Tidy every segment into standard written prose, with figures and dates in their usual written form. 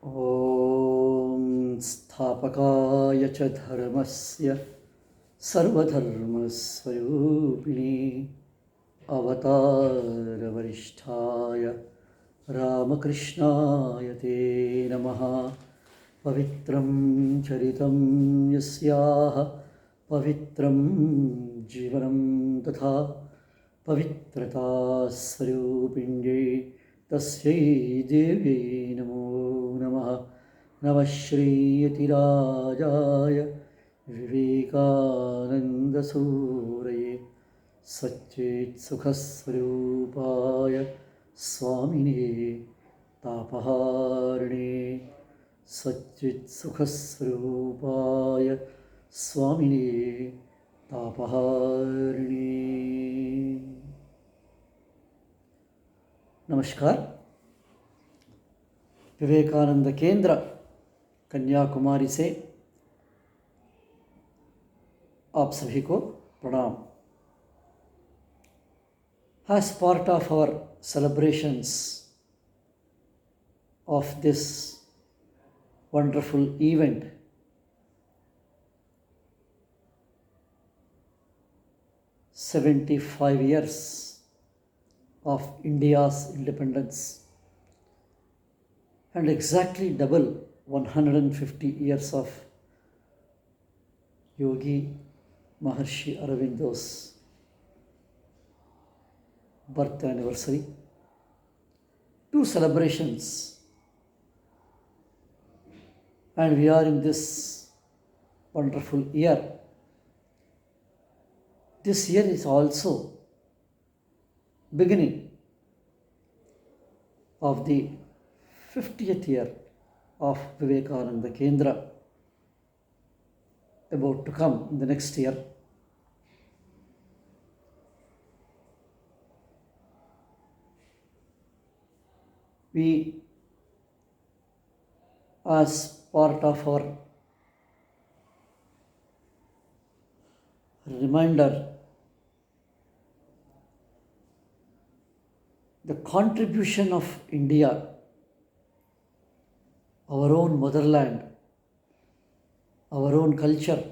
ॐ स्थापकाय च धर्मस्य सर्वधर्मस्वरूपिणे अवतारवरिष्ठाय रामकृष्णाय ते नमः। पवित्रं चरितं यस्याः पवित्रं जीवनं तथा पवित्रतास्वरूपिण्यै तस्यै देव्यै नमो नमः। नमः श्रीयतिराजाय विवेकानन्दसूरये सच्चित्सुखस्वरूपाय स्वामिने तापहारिणे सच्चित्सुखस्वरूपाय स्वामिने तापहारिणे। नमस्कार। विवेकानंद केंद्र कन्याकुमारी से आप सभी को प्रणाम। As part of our celebrations of this wonderful event, "75 years of India's independence and exactly double 150 years of Yogi Maharshi Aurobindo's birth anniversary. Two celebrations, and we are in this wonderful year. This year is also beginning of the 50th year of Vivekananda Kendra, about to come in the next year. We, as part of our reminder, the contribution of India, our own motherland, our own culture,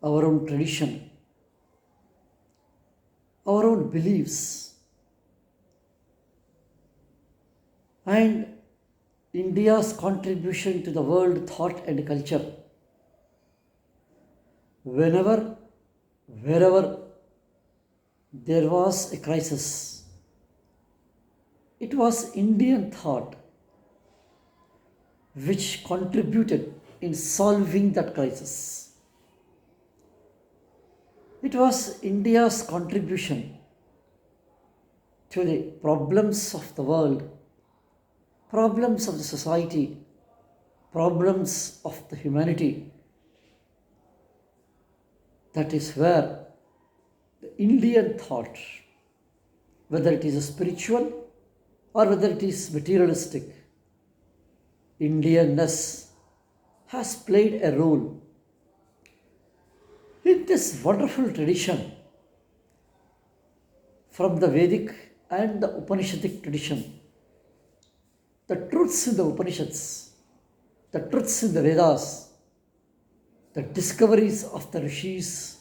our own tradition, our own beliefs, and India's contribution to the world thought and culture. Whenever, wherever there was a crisis, it was Indian thought which contributed in solving that crisis. It was India's contribution to the problems of the world, problems of the society, problems of the humanity. That is where the Indian thought, whether it is spiritual or whether it is materialistic, Indianness has played a role in this wonderful tradition from the Vedic and the Upanishadic tradition. The truths in the Upanishads, the truths in the Vedas, the discoveries of the Rishis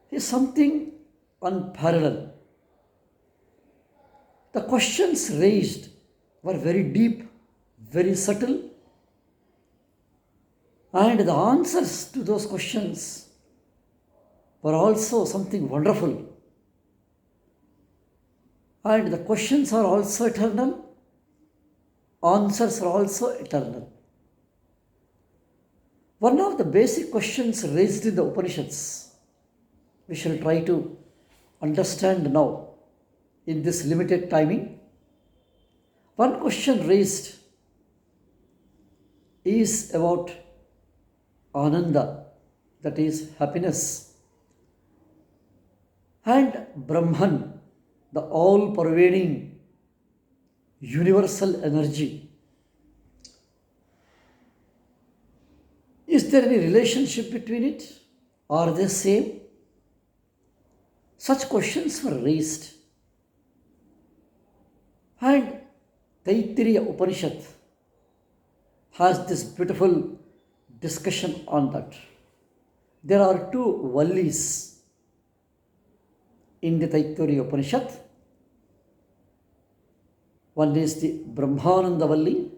is something unparalleled. The questions raised were very deep, very subtle, and the answers to those questions were also something wonderful. And the questions are also eternal, answers are also eternal. One of the basic questions raised in the Upanishads, we shall try to understand now in this limited timing. One question raised is about Ananda, that is happiness, and Brahman, the all-pervading universal energy. Is there any relationship between it? Are they same? Such questions were raised. And Taittiriya Upanishad has this beautiful discussion on that. There are two vallis in the Taittiriya Upanishad. One is the Brahmananda Valli,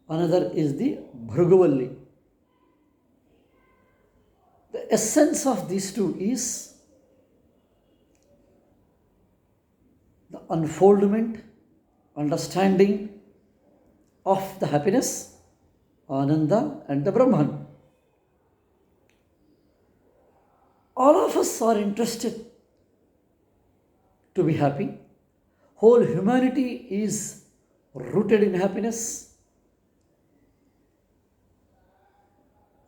another is the Bhruguvalli. The essence of these two is the unfoldment, understanding of the happiness, Ananda and the Brahman. All of us are interested to be happy. Whole humanity is rooted in happiness.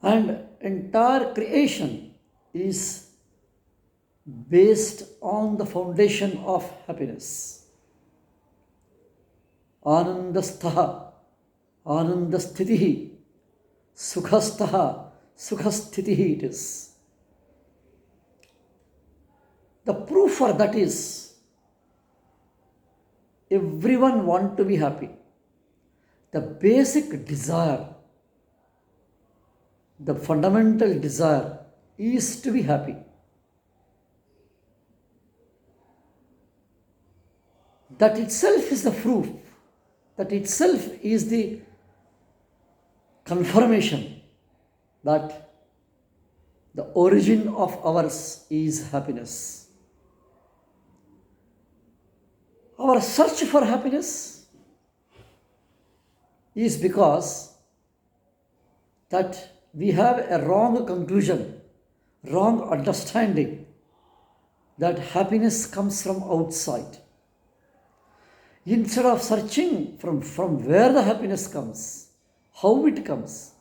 And entire creation is based on the foundation of happiness. Anandasthaha, anandasthitihi, sukhasthaha, sukhasthitihi it is. The proof for that is everyone wants to be happy. The basic desire, the fundamental desire is to be happy. That itself is the proof. That itself is the confirmation that the origin of ours is happiness. Our search for happiness is because that we have a wrong conclusion, wrong understanding that happiness comes from outside. Instead of searching from where the happiness comes, how it comes,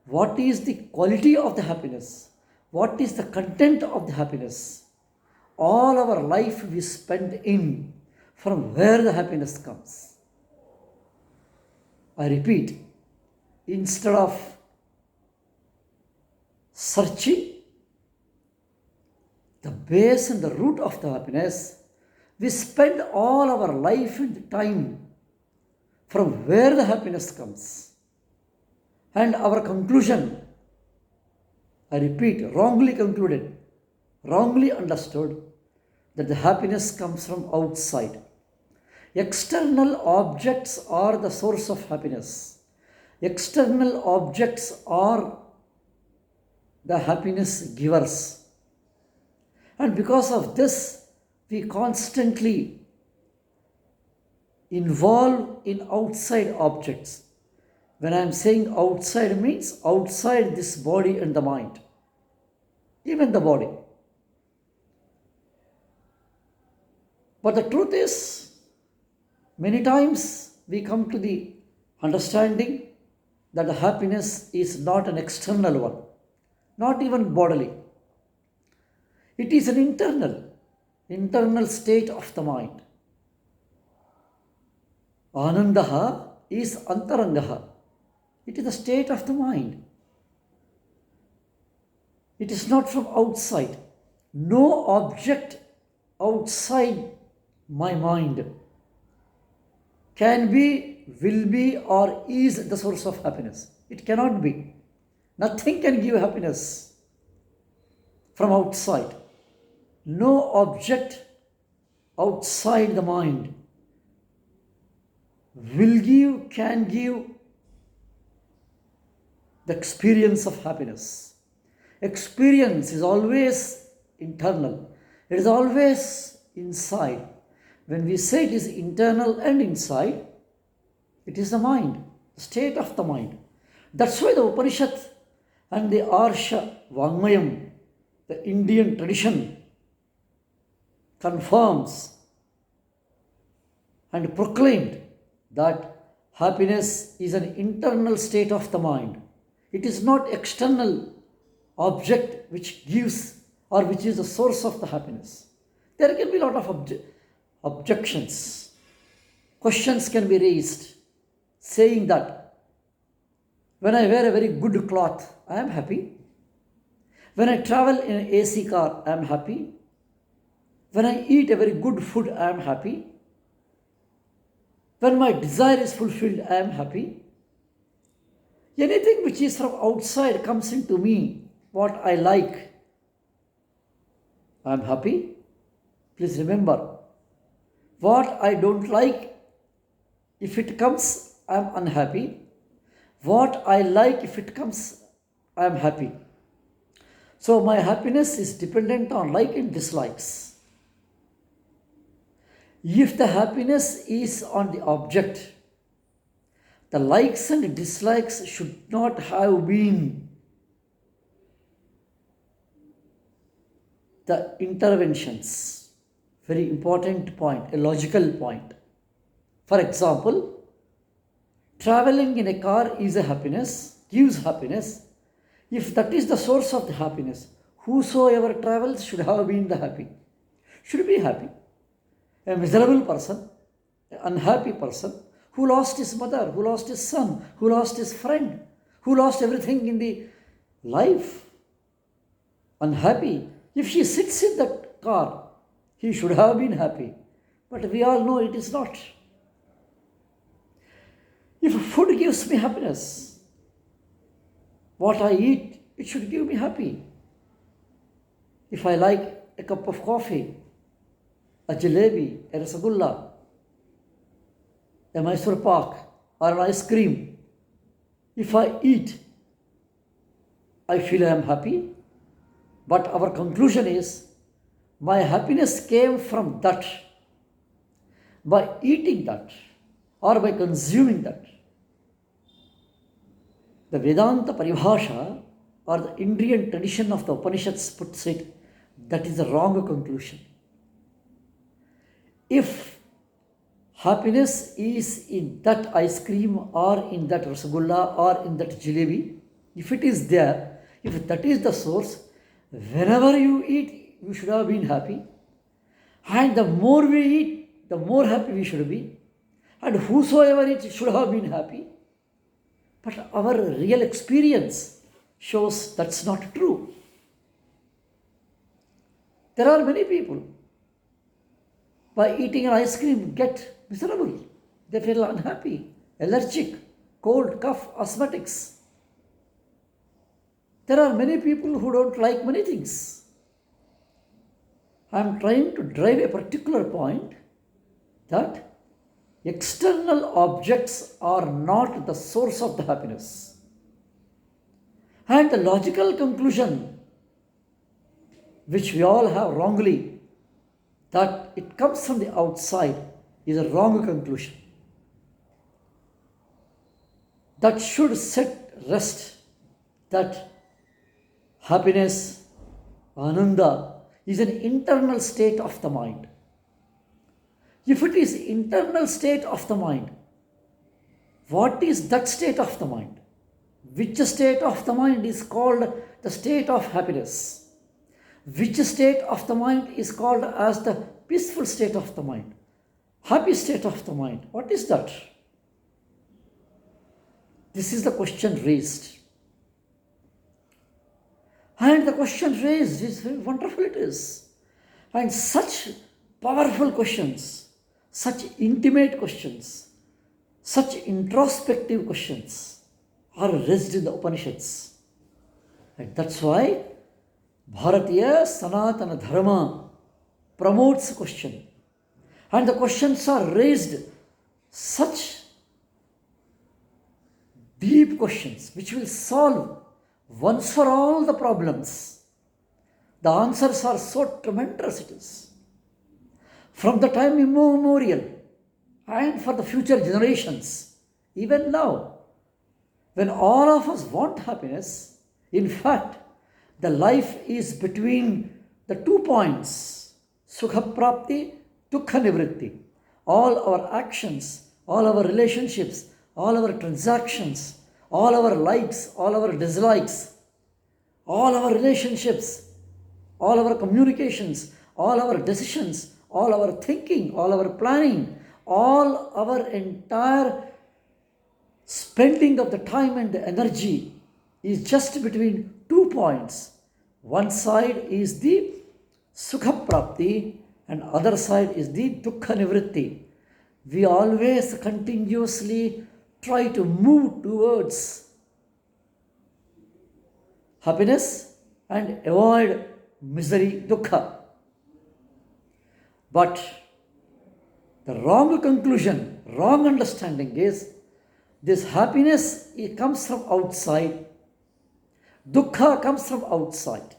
what is the quality of the happiness, what is the content of the happiness, all our life we spend in from where the happiness comes. I repeat, instead of searching the base and the root of the happiness, we spend all our life and time from where the happiness comes. And our conclusion, I repeat, wrongly concluded, wrongly understood that the happiness comes from outside. External objects are the source of happiness. External objects are the happiness givers. And because of this, we constantly involve in outside objects. When I am saying outside means outside this body and the mind, even the body. But the truth is, many times we come to the understanding that the happiness is not an external one, not even bodily. It is an internal state of the mind. Anandaha is antarangaha. It is the state of the mind. It is not from outside. No object outside my mind can be, will be, or is the source of happiness. It cannot be. Nothing can give happiness from outside. No object outside the mind will give, can give the experience of happiness. Experience is always internal. It is always inside. When we say it is internal and inside, it is the mind, the state of the mind. That's why the Upanishad and the Arsha Vangmayam, the Indian tradition, confirms and proclaimed that happiness is an internal state of the mind. It is not external object which gives or which is the source of the happiness. There can be a lot of objections. Questions can be raised saying that when I wear a very good cloth, I am happy. When I travel in an AC car, I am happy. When I eat a very good food, I am happy. When my desire is fulfilled, I am happy. Anything which is from outside comes into me, what I like, I am happy. Please remember, what I don't like, if it comes, I am unhappy. What I like, if it comes, I am happy. So my happiness is dependent on like and dislikes. If the happiness is on the object, the likes and dislikes should not have been the interventions. Very important point, a logical point. For example, traveling in a car is a happiness, gives happiness. If that is the source of the happiness, whosoever travels should have been the happy, should be happy. A miserable person, an unhappy person, who lost his mother, who lost his son, who lost his friend, who lost everything in the life, unhappy. If she sits in that car, he should have been happy. But we all know it is not. If food gives me happiness, what I eat, it should give me happy. If I like a cup of coffee, a jalebi, a rasgulla, a Mysore pak, or an ice cream, if I eat, I feel I am happy. But our conclusion is, my happiness came from that, by eating that, or by consuming that. The Vedanta Paribhasha, or the Indian tradition of the Upanishads puts it, that is a wrong conclusion. If happiness is in that ice cream or in that rasgulla or in that jalebi, if it is there, if that is the source, whenever you eat, you should have been happy. And the more we eat, the more happy we should be. And whosoever eats should have been happy. But our real experience shows that's not true. There are many people, by eating an ice cream, get miserable. They feel unhappy, allergic, cold, cough, asthmatics. There are many people who don't like many things. I am trying to drive a particular point that external objects are not the source of the happiness. And the logical conclusion, which we all have wrongly, that it comes from the outside, is a wrong conclusion. That should set rest that happiness, ananda, is an internal state of the mind. If it is internal state of the mind, what is that state of the mind? Which state of the mind is called the state of happiness? Which state of the mind is called as the peaceful state of the mind? Happy state of the mind. What is that? This is the question raised. And the question raised is very wonderful it is. And such powerful questions, such intimate questions, such introspective questions are raised in the Upanishads. And that's why Bharatiya Sanatana Dharma promotes question. And the questions are raised, such deep questions which will solve once for all the problems. The answers are so tremendous it is. From the time immemorial and for the future generations, even now, when all of us want happiness, in fact, the life is between the 2 points, Sukha Prapti, Dukha Nivritti. All our actions, all our relationships, all our transactions, all our likes, all our dislikes, all our relationships, all our communications, all our decisions, all our thinking, all our planning, all our entire spending of the time and the energy is just between 2 points. One side is the Sukha Prapti and other side is the Dukha Nivritti. we always continuously try to move towards happiness and avoid misery, dukkha. But the wrong conclusion, wrong understanding is this happiness, it comes from outside, dukkha comes from outside.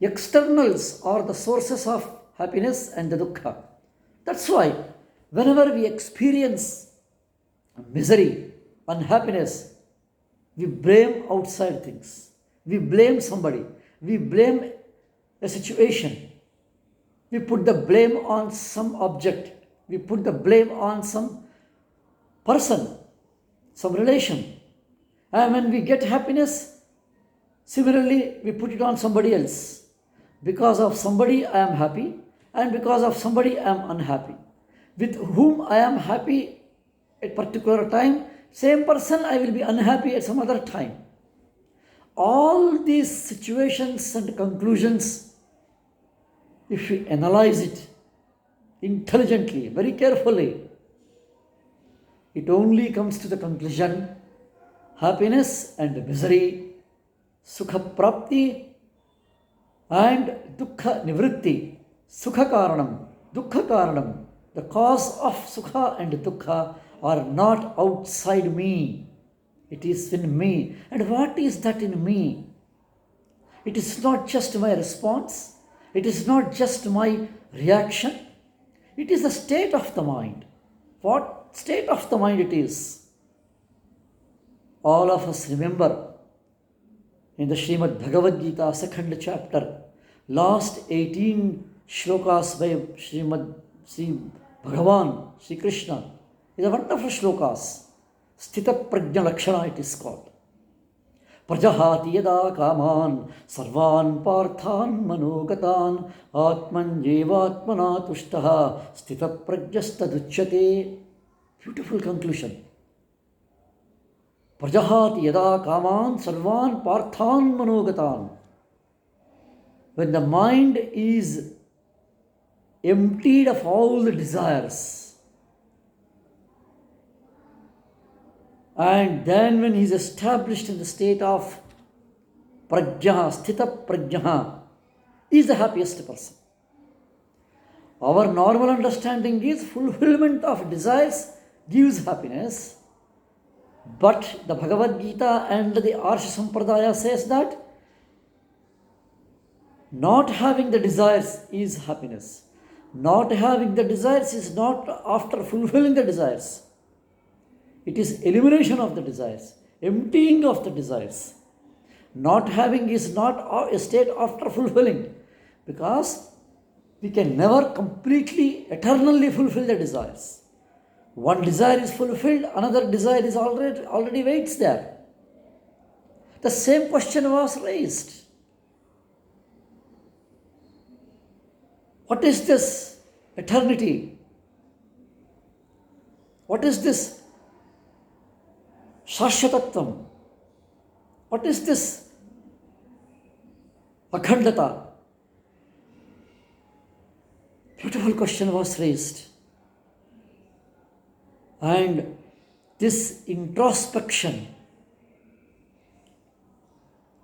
Externals are the sources of happiness and the dukkha. That's why whenever we experience misery, unhappiness, we blame outside things. We blame somebody. We blame a situation. We put the blame on some object. We put the blame on some person, some relation. And when we get happiness, similarly, we put it on somebody else. Because of somebody, I am happy, and because of somebody, I am unhappy. With whom I am happy at particular time, same person I will be unhappy at some other time. All these situations and conclusions, if we analyze it intelligently, very carefully, it only comes to the conclusion happiness and misery, sukha prapti and dukkha nivritti, sukha karanam, dukkha karanam. The cause of sukha and dukkha are not outside me. It is in me. And what is that in me? It is not just my response. It is not just my reaction. It is the state of the mind. What state of the mind it is? All of us remember in the Srimad Bhagavad Gita, second chapter, last 18 shlokas by Sri Bhagavan, Sri Krishna, is a wonderful shlokas. Sthita prajna lakshana it is called. Prajahati yada kaman sarvan parthan manogatan atman jevatmana tushtaha sthita prajnastaduchyate. Beautiful conclusion. Prajahati yada kaman sarvan parthan manogatan. When the mind is emptied of all the desires, and then when he is established in the state of prajna, sthita prajna, he is the happiest person. Our normal understanding is fulfillment of desires gives happiness, but the Bhagavad Gita and the Arsha Sampradaya says that not having the desires is happiness. Not having the desires is not after fulfilling the desires. It is elimination of the desires, emptying of the desires. Not having is not a state after fulfilling, because we can never completely, eternally fulfill the desires. One desire is fulfilled, another desire is already waits there. The same question was raised. What is this eternity? What is this Shashwatattvam? What is this Akhandata? Beautiful question was raised. And this introspection,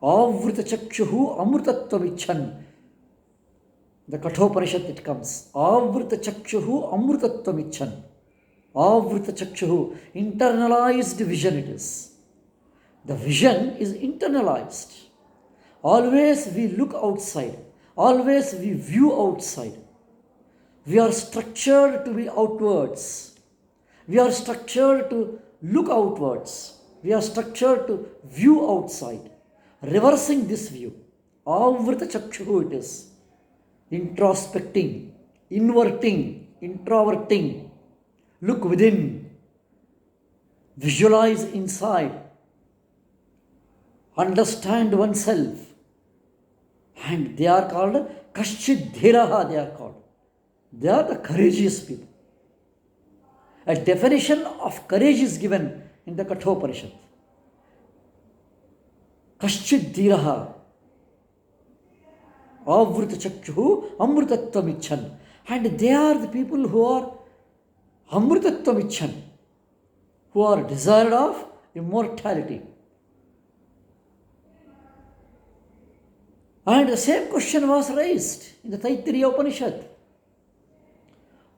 avrita chakshuhu amrutattvam, the Kathopanishad it comes. Avrita chakshuhu amrutattvam icchan. Avrita chakshuhu, internalized vision it is. The vision is internalized. Always we look outside. Always we view outside. We are structured to be outwards. We are structured to look outwards. We are structured to view outside. Reversing this view. Avrita chakshuhu it is. Introspecting, inverting, introverting. Look within. Visualize inside. Understand oneself. And they are called Kaschid Dhiraha, they are called. They are the courageous people. A definition of courage is given in the Kathopanishad. Kaschid Dhiraha. Avrita chakshuhu amrutattvam icchan. And they are the people who are Amritatvam Icchan, who are desired of immortality. And the same question was raised in the Taittiriya Upanishad.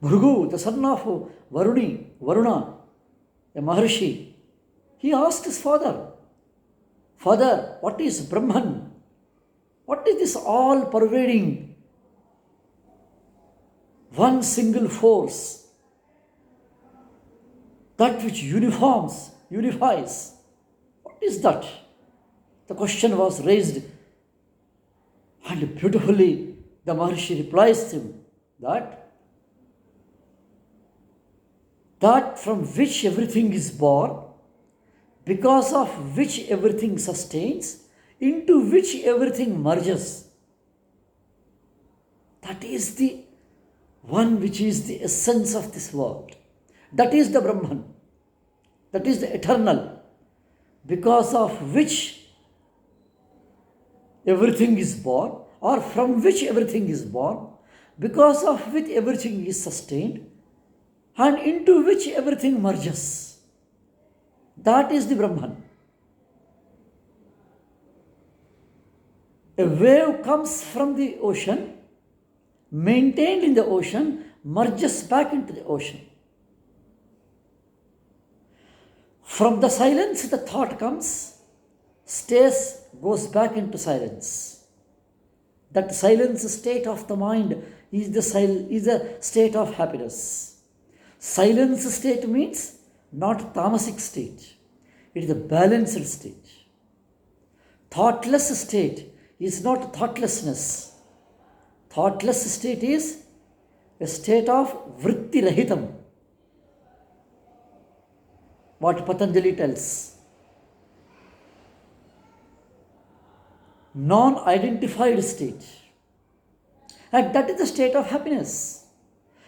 Bhrigu, the son of Varuna, a Maharshi, he asked his father, Father, what is Brahman? What is this all pervading, one single force, that which unifies? What is that? The question was raised, and beautifully the Maharshi replies to him that from which everything is born, because of which everything sustains, into which everything merges. That is the one which is the essence of this world. That is the Brahman. That is the eternal, because of which everything is born, or from which everything is born, because of which everything is sustained, and into which everything merges. That is the Brahman. A wave comes from the ocean, maintained in the ocean, merges back into the ocean. From the silence, the thought comes, stays, goes back into silence. That silence state of the mind is a state of happiness. Silence state means not tamasic state. It is a balanced state. Thoughtless state is not thoughtlessness. Thoughtless state is a state of vritti rahitam. What Patanjali tells. Non-identified state. And that is the state of happiness.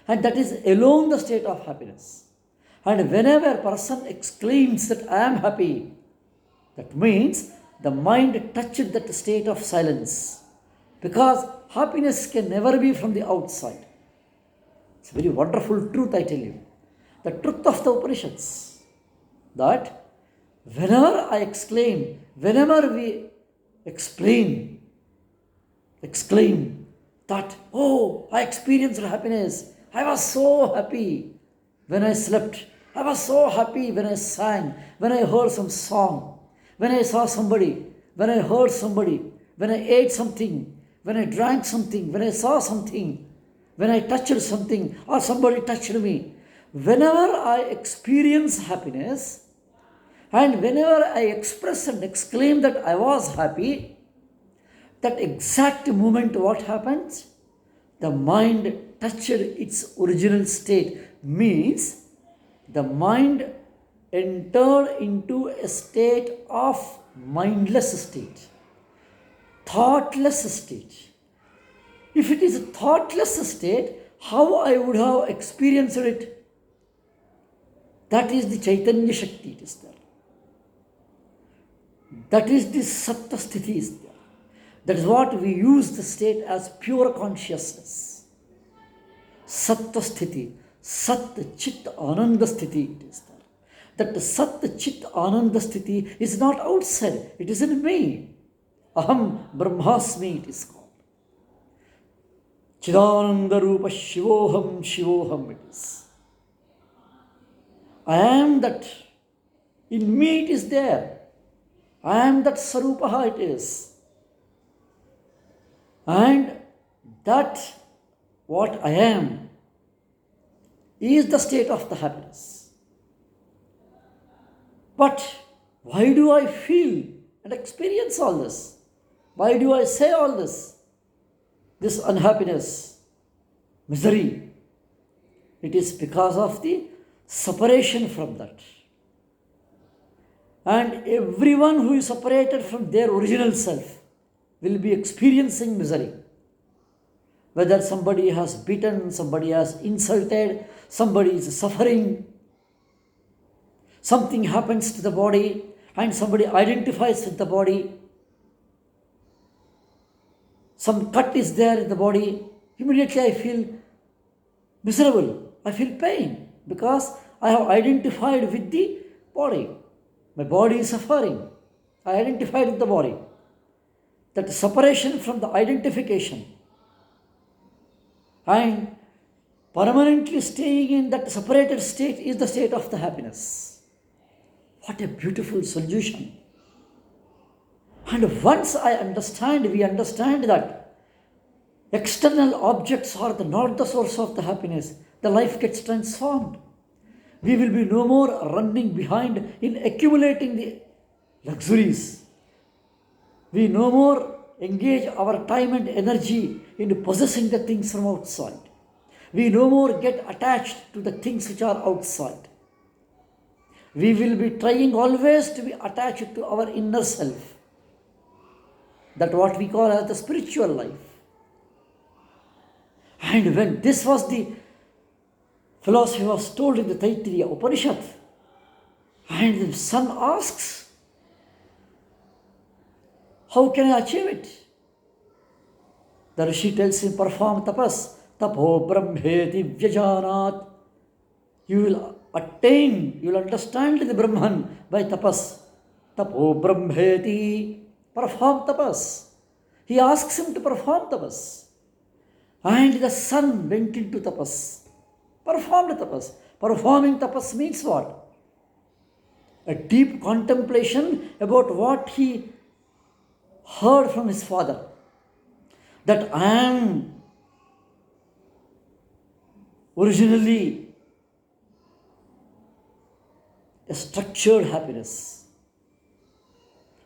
And that is alone the state of happiness. And whenever a person exclaims that I am happy, that means the mind touched that state of silence. Because happiness can never be from the outside. It's a very wonderful truth, I tell you. The truth of the Upanishads. That whenever we exclaim that, oh, I experienced happiness. I was so happy when I slept. I was so happy when I sang, when I heard some song, when I saw somebody, when I heard somebody, when I ate something, when I drank something, when I saw something, when I touched something, or somebody touched me. Whenever I experience happiness, and whenever I express and exclaim that I was happy, that exact moment what happens? The mind touched its original state, means the mind entered into a state of mindless state, thoughtless state. If it is a thoughtless state, how I would have experienced it? That is the Chaitanya Shakti, it is there. That is the Sattva Sthiti is there. That is what we use the state as pure consciousness. Sattva Sthiti, Sat Chit Ananda Sthiti, it is there. That Sat Chit Ananda Sthiti is not outside, it is in me. Aham Brahmasmi, it is called. Chidananda Rupa Shivoham, Shivoham it is. I am that. In me it is there. I am that Sarupaha it is. And that what I am is the state of the happiness. But why do I feel and experience all this? Why do I say all this? This unhappiness, misery. It is because of the separation from that. And everyone who is separated from their original self will be experiencing misery. Whether somebody has beaten, somebody has insulted, somebody is suffering, something happens to the body and somebody identifies with the body, some cut is there in the body, immediately I feel miserable, I feel pain. because I have identified with the body. My body is suffering. I identified with the body. That separation from the identification and permanently staying in that separated state is the state of the happiness. What a beautiful solution. And once we understand that external objects are not the source of the happiness, the life gets transformed. We will be no more running behind in accumulating the luxuries. We no more engage our time and energy in possessing the things from outside. We no more get attached to the things which are outside. We will be trying always to be attached to our inner self. That what we call as the spiritual life. And when this was the philosophy was told in the Taittiriya Upanishad, and the son asks, how can I achieve it? The Rishi tells him, perform tapas, tapo brahmeti vyajanat. You will attain, you will understand the Brahman by tapas. Tapo brahmeti. Perform tapas. He asks him to perform tapas. And the son went into tapas. Performed tapas. Performing tapas means what? A deep contemplation about what he heard from his father. That I am originally a structured happiness.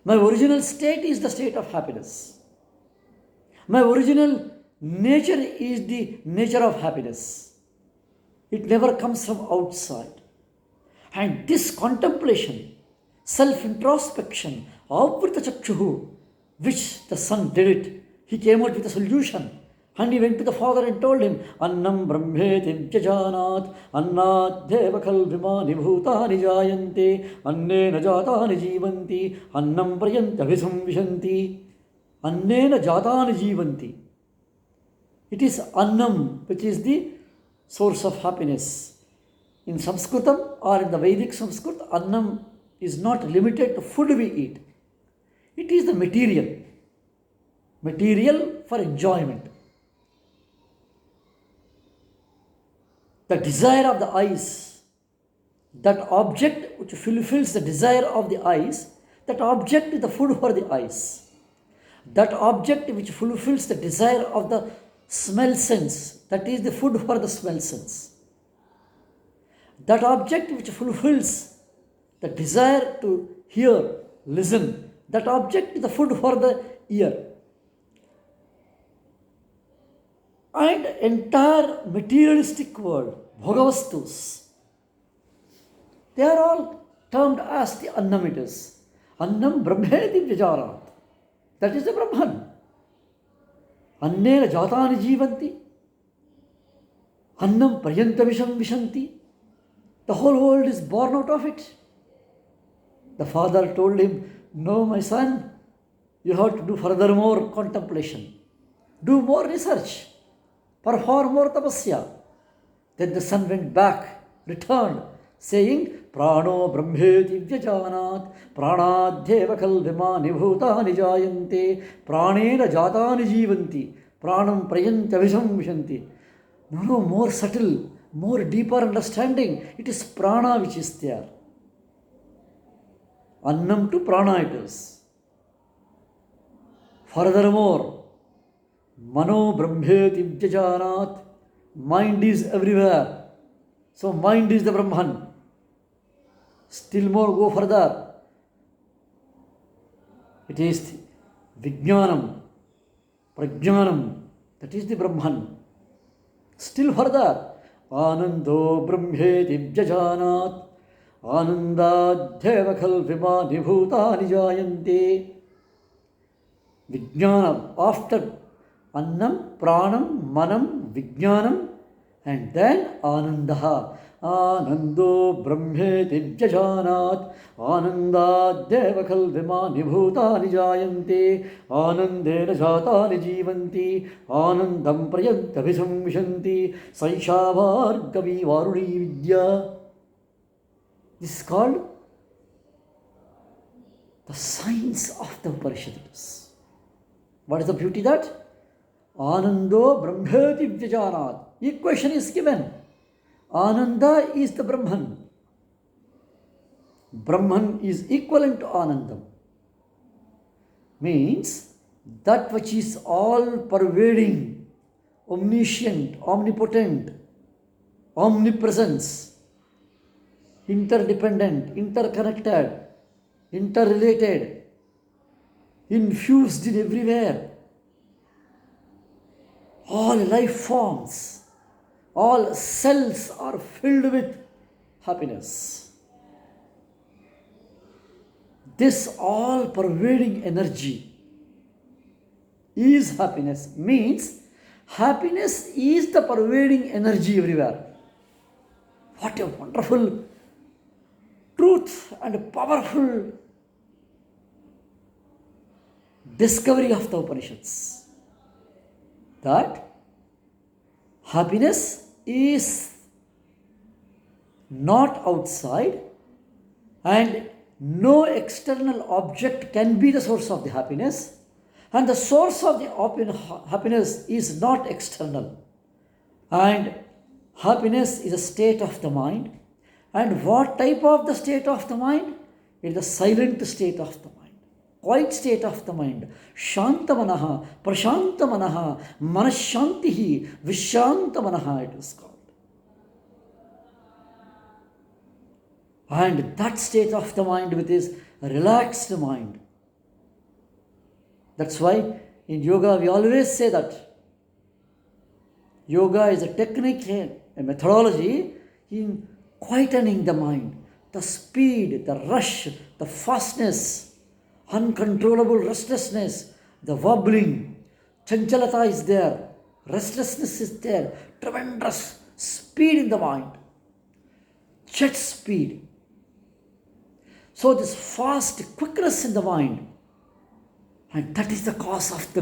My original state is the state of happiness. My original nature is the nature of happiness. It never comes from outside. And this contemplation, self-introspection, avrita chakshuhu, which the son did it, he came out with a solution. And he went to the father and told him, Annam brahmeti vyajanat, annat devakal vimani bhutani jayante, annena jatani jivanti, annam prayanta visam vishanti, annena jatani jivanti. It is annam, which is the source of happiness. In Sanskritam or in the Vedic Sanskrit, annam is not limited to food we eat. It is the material for enjoyment. The desire of the eyes, that object which fulfills the desire of the eyes, that object is the food for the eyes. That object which fulfills the desire of the smell sense, that is the food for the smell sense. That object which fulfills the desire to hear, listen, that object is the food for the ear. And entire materialistic world, bhogavastus, they are all termed as the annam it is. Annam brahmeti vyajarat. That is the Brahman. Annena jatani jivanti. Annam prayanta visham vishanti. The whole world is born out of it. The father told him, no, my son, you have to do furthermore contemplation. Do more research. Perform more tapasya. Then the son went back, returned, saying, Prano brahmeti vyajanat, pranadhyeva kalvimani bhutani jayante, pranena jatani jivanti, pranam prayanta visam vishanti. No, more subtle, more deeper understanding. It is prana which is there. Annam to prana it is. Furthermore, Mano brahmeti vyajanat. Mind is everywhere. So mind is the Brahman. Still more go further. It is Vijnanam, Prajnanam. That is the Brahman. Still further. Anando brahmeti vyajanat. Anandadhyeva kalvimani bhutani jayante. Vijnanam. After Annam, Pranam, Manam, Vijnanam, and then Anandaha. Anando Brahmeti Vyajanat Anandadeva Kalvimani Bhutani Jayante Anandena Jatani Jivanti Anandam Prayanta Vishamvishanti Saishavargavi Varuni Vidya. This is called the science of the Upanishads. What is the beauty that? Anando Brahmeti Vyajanat. Equation is given. Ananda is the Brahman. Brahman is equivalent to Anandam. Means that which is all pervading, omniscient, omnipotent, omnipresence, interdependent, interconnected, interrelated, infused in everywhere. All life forms, all cells are filled with happiness. This all pervading energy is happiness, means happiness is the pervading energy everywhere. What a wonderful truth and powerful discovery of the Upanishads. That happiness is not outside and no external object can be the source of the happiness, and the source of the happiness is not external, and happiness is a state of the mind. And what type of the state of the mind? It is the silent state of the mind, quiet state of the mind. Shanta manaha, prashanta manaha, manashantihi, vishanta manaha it is called. And that state of the mind with his relaxed mind. That's why in yoga we always say that yoga is a technique, a methodology in quietening the mind. The speed, the rush, the fastness, uncontrollable restlessness, the wobbling, chanchalata is there, restlessness is there, tremendous speed in the mind, jet speed. So this fast quickness in the mind, and that is the cause of the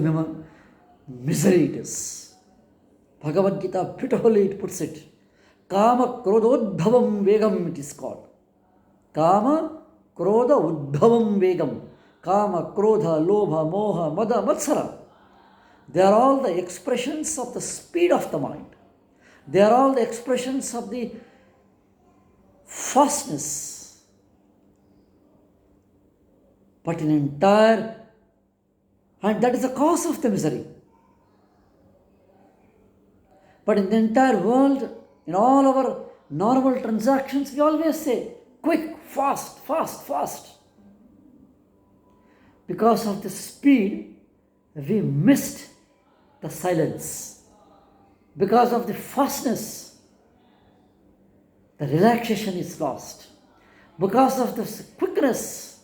misery it is. Bhagavad Gita beautifully it puts it. Kama Krodha Uddhavam Vegam it is called. Kama Krodha Uddhavam Vegam. Kama, Krodha, Lobha, Moha, Mada, Matsara. They are all the expressions of the speed of the mind. They are all the expressions of the fastness. But in entire, and that is the cause of the misery. But in the entire world, in all our normal transactions, we always say, quick, fast, fast, fast. Because of the speed, we missed the silence. Because of the fastness, the relaxation is lost. Because of the quickness,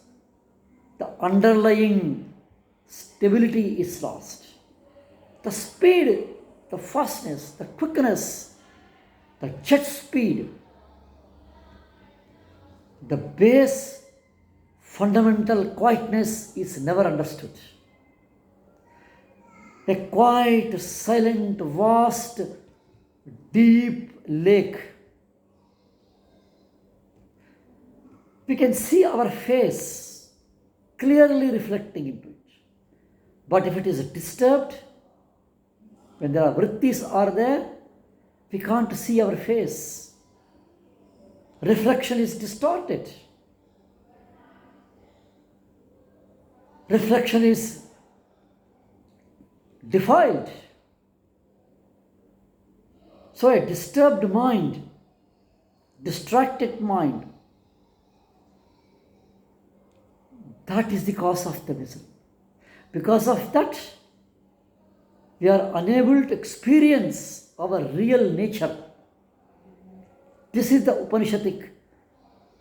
the underlying stability is lost. The speed, the fastness, the quickness, the jet speed, the base fundamental quietness is never understood. A quiet, silent, vast, deep lake. We can see our face clearly reflecting into it. But if it is disturbed, when there are vrittis are there, we can't see our face. Reflection is distorted. Reflection is defiled. So a disturbed mind, distracted mind, that is the cause of the misery. Because of that, we are unable to experience our real nature. This is the Upanishadic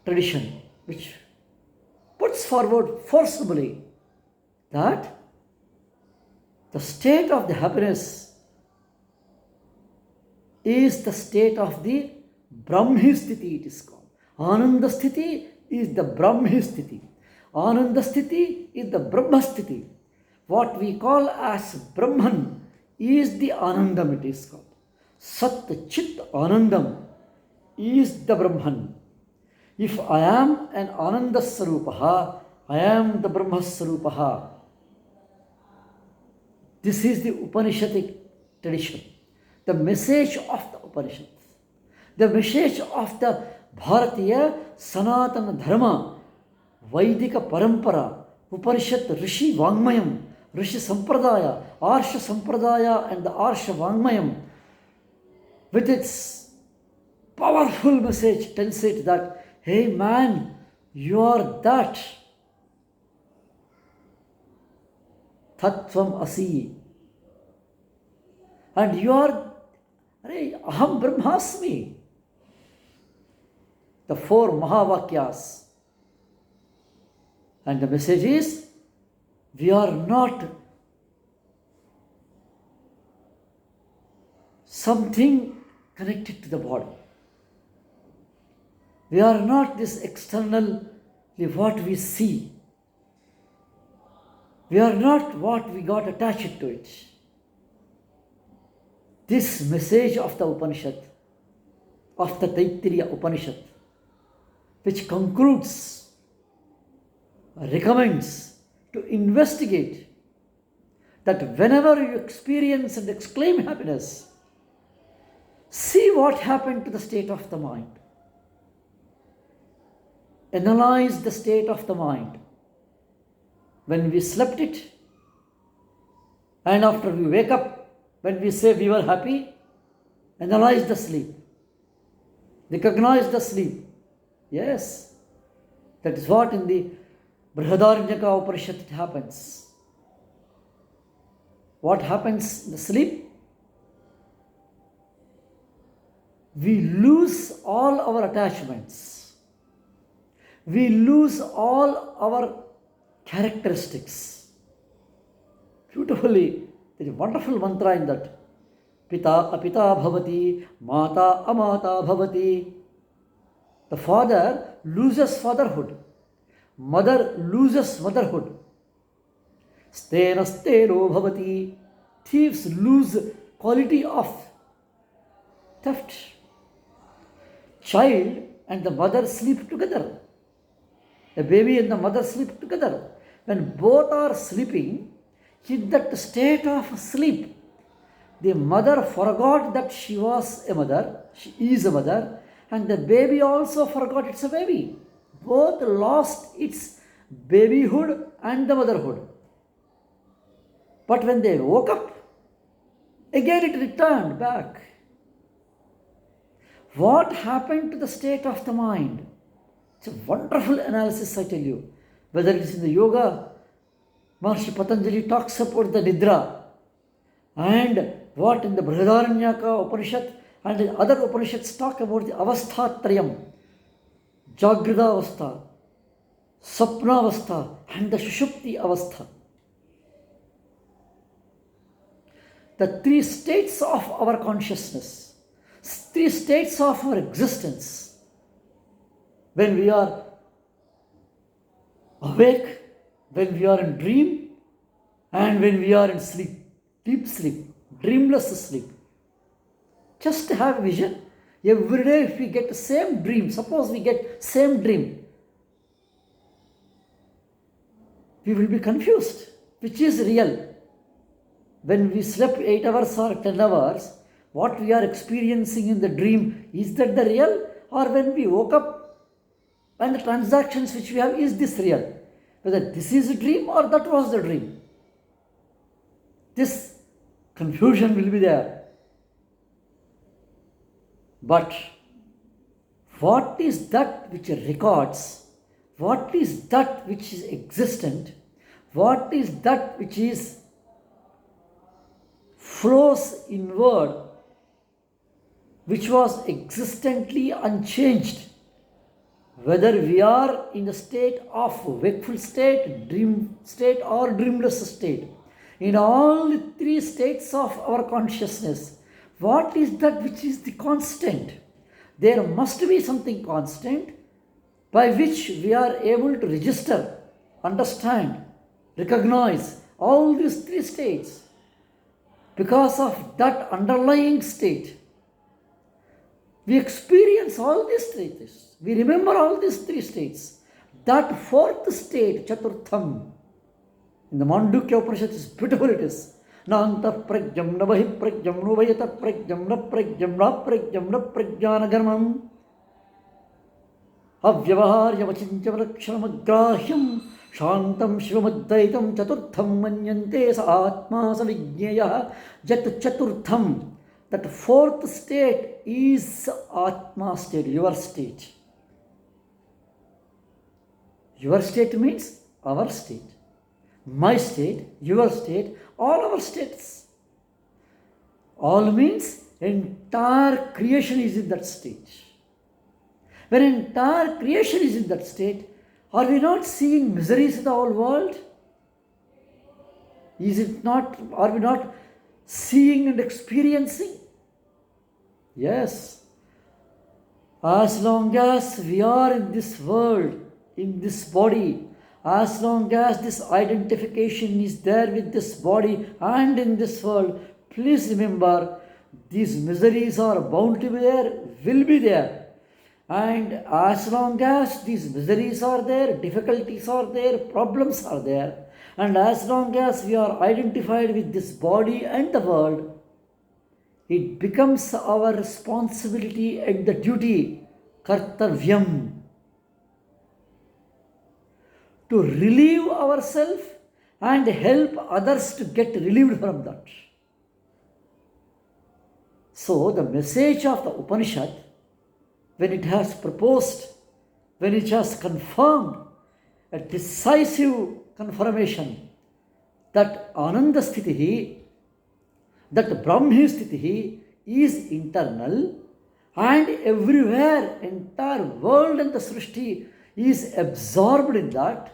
tradition which puts forward forcibly that the state of the happiness is the state of the Brahmi Sthiti it is called. Ananda Sthiti is the Brahmi Sthiti. Ananda Sthiti is the Brahma Sthiti. What we call as Brahman is the Anandam it is called. Sat Chit Anandam is the Brahman. If I am an Ananda Sarupaha, I am the Brahma Sarupaha. This is the Upanishadic tradition, the message of the Upanishad, the message of the Bharatiya Sanatana Dharma, Vaidika Parampara, Upanishad Rishi Vangmayam, Rishi Sampradaya, Arsha Sampradaya and the Arsha Vangmayam, with its powerful message tells it that, hey man, you are that. Tattvam Asi. And you are, Aham Brahmasmi. The four Mahavakyas. And the message is, we are not something connected to the body. We are not this externally what we see. We are not what we got attached to it. This message of the Upanishad, of the Taittiriya Upanishad, which concludes, recommends to investigate that whenever you experience and exclaim happiness, see what happened to the state of the mind. Analyze the state of the mind. When we slept it, and after we wake up, when we say we were happy, analyze the sleep. Recognize the sleep. Yes, that is what in the Brihadaranyaka Upanishad it happens. What happens in the sleep? We lose all our attachments. We lose all our characteristics. Beautifully, there is a wonderful mantra in that. Pita apita bhavati, mata amata bhavati. The father loses fatherhood. Mother loses motherhood. Stena steno bhavati. Thieves lose quality of theft. Child and the mother sleep together. The baby and the mother sleep together. When both are sleeping, in that state of sleep, the mother forgot that she was a mother, she is a mother, and the baby also forgot it's a baby. Both lost its babyhood and the motherhood. But when they woke up, again it returned back. What happened to the state of the mind? It's a wonderful analysis, I tell you. Whether it is in the yoga, Maharishi Patanjali talks about the Nidra, and what in the Brihadaranyaka Upanishad and the other Upanishads talk about the Avasthatrayam, Jagrida Avastha, Sapna Avastha, and the Shushupti Avastha. The three states of our consciousness, three states of our existence. When we are awake, when we are in dream, and when we are in sleep, deep sleep, dreamless sleep. Just have vision. Every day if we get the same dream, suppose we get same dream, we will be confused. Which is real? When we slept 8 hours or 10 hours, what we are experiencing in the dream, is that the real? Or when we woke up and the transactions which we have, is this real? Whether this is a dream or that was the dream. This confusion will be there. But what is that which records? What is that which is existent? What is that which is flows inward, which was existently unchanged? Whether we are in the state of wakeful state, dream state, or dreamless state, in all the three states of our consciousness, what is that which is the constant? there must be something constant by which we are able to register, understand, recognize all these three states. Because of that underlying state, we experience all these three states. We remember all these three states. That fourth state, Chaturtham, in the Mandukya Upanishad, is beautiful it is. Nanta pragyam navahi pragyam nuvayata pragyam na pragyam na pragyam na prajnanagarmam avyavaharya vachinchavarakshanamagrahyam shantam shivamadvaitam chaturtham manyante sa atma sa vijnaya jat chaturtham. That fourth state is Atma state, your state. Your state means our state. My state, your state, all our states. All means entire creation is in that state. When entire creation is in that state, are we not seeing miseries in the whole world? Is it not, are we not seeing and experiencing? Yes. As long as we are in this world, in this body, as long as this identification is there with this body and in this world, please remember, these miseries are bound to be there, will be there. And as long as these miseries are there, difficulties are there, problems are there, and as long as we are identified with this body and the world, it becomes our responsibility and the duty, kartavyam, to relieve ourselves and help others to get relieved from that. So the message of the Upanishad, when it has proposed, when it has confirmed a decisive confirmation that Ananda Sthitihi, that Brahmi Sthitihi is internal, and everywhere, entire world and the Srishti is absorbed in that,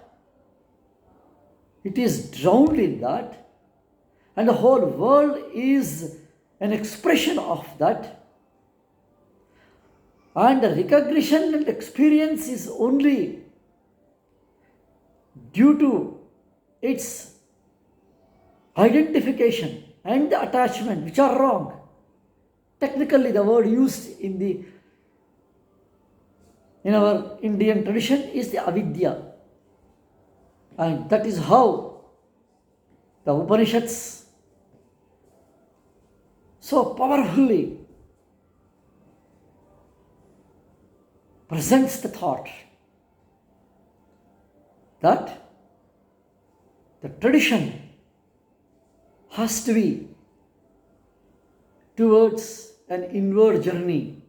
it is drowned in that, and the whole world is an expression of that, and the recognition and experience is only due to its identification and the attachment, which are wrong. Technically, the word used in our Indian tradition is the avidya. And that is how the Upanishads so powerfully presents the thought that the tradition has to be towards an inward journey,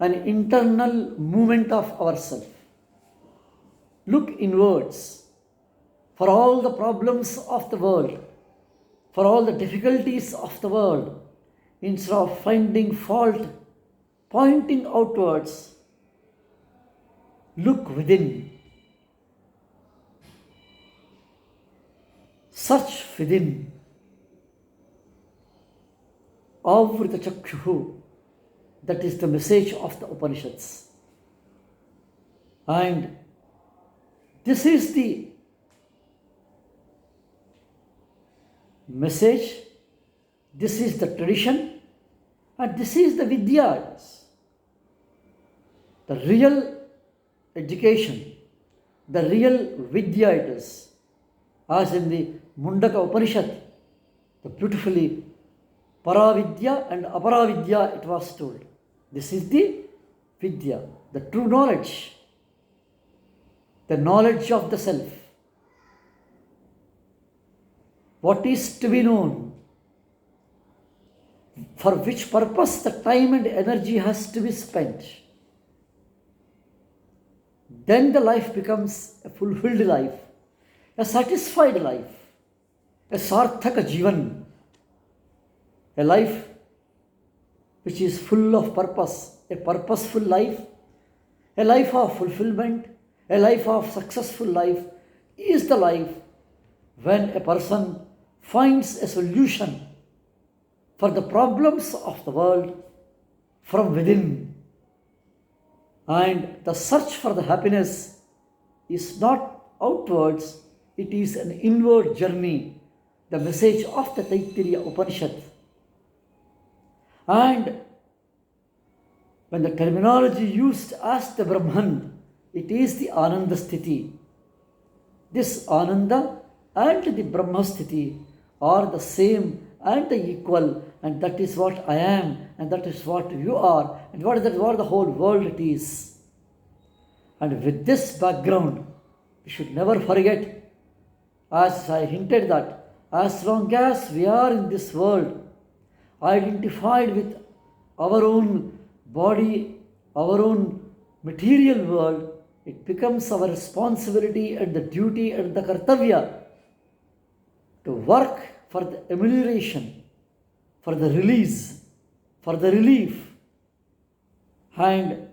an internal movement of ourselves. Look inwards for all the problems of the world, for all the difficulties of the world, instead of finding fault, pointing outwards. Look within. Search within. Avrita Chakshuhu. That is the message of the Upanishads. And this is the message, this is the tradition, and this is the Vidya. The real education, the real Vidya it is. As in the Mundaka Upanishad, the beautifully Paravidya and Aparavidya it was told. This is the Vidya, the true knowledge, the knowledge of the self. What is to be known, for which purpose the time and energy has to be spent. Then the life becomes a fulfilled life, a satisfied life, a sarthaka jivan, a life which is full of purpose, a purposeful life, a life of fulfillment, a life of successful life is the life when a person finds a solution for the problems of the world from within. And the search for the happiness is not outwards, it is an inward journey, the message of the Taittiriya Upanishad. And when the terminology used as the Brahman, it is the Ananda Sthiti. This Ananda and the Brahma Sthiti are the same and the equal, and that is what I am, and that is what you are, and what the whole world it is. And with this background, we should never forget, as I hinted, that as long as we are in this world, identified with our own body, our own material world, it becomes our responsibility and the duty and the kartavya to work for the amelioration, for the release, for the relief, and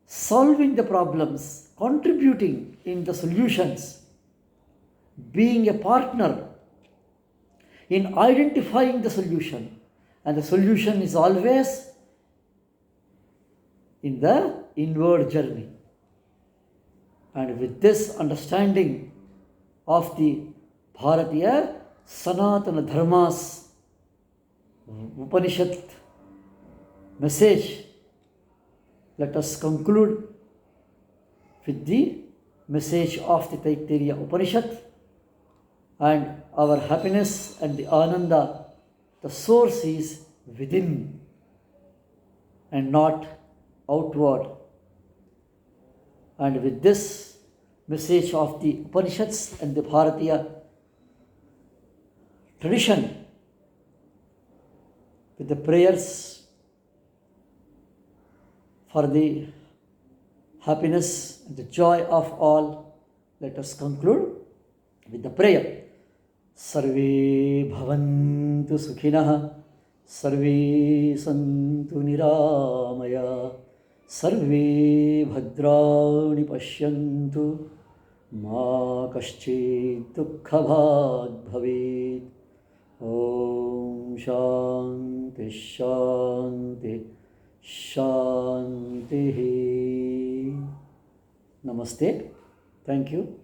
solving the problems, contributing in the solutions, being a partner in identifying the solution. And the solution is always in the inward journey. And with this understanding of the Bharatiya Sanatana Dharma's Upanishad message, let us conclude with the message of the Taittiriya Upanishad. And our happiness and the Ananda, the source is within and not outward. And with this message of the Upanishads and the Bharatiya tradition, with the prayers for the happiness and the joy of all, let us conclude with the prayer. Sarve bhavantu sukhinah, sarve santu niramaya, sarve bhadrani pashyantu, ma kaschit dukhabhag bhavet. Om Shanti Shanti Shanti. Namaste. Thank you.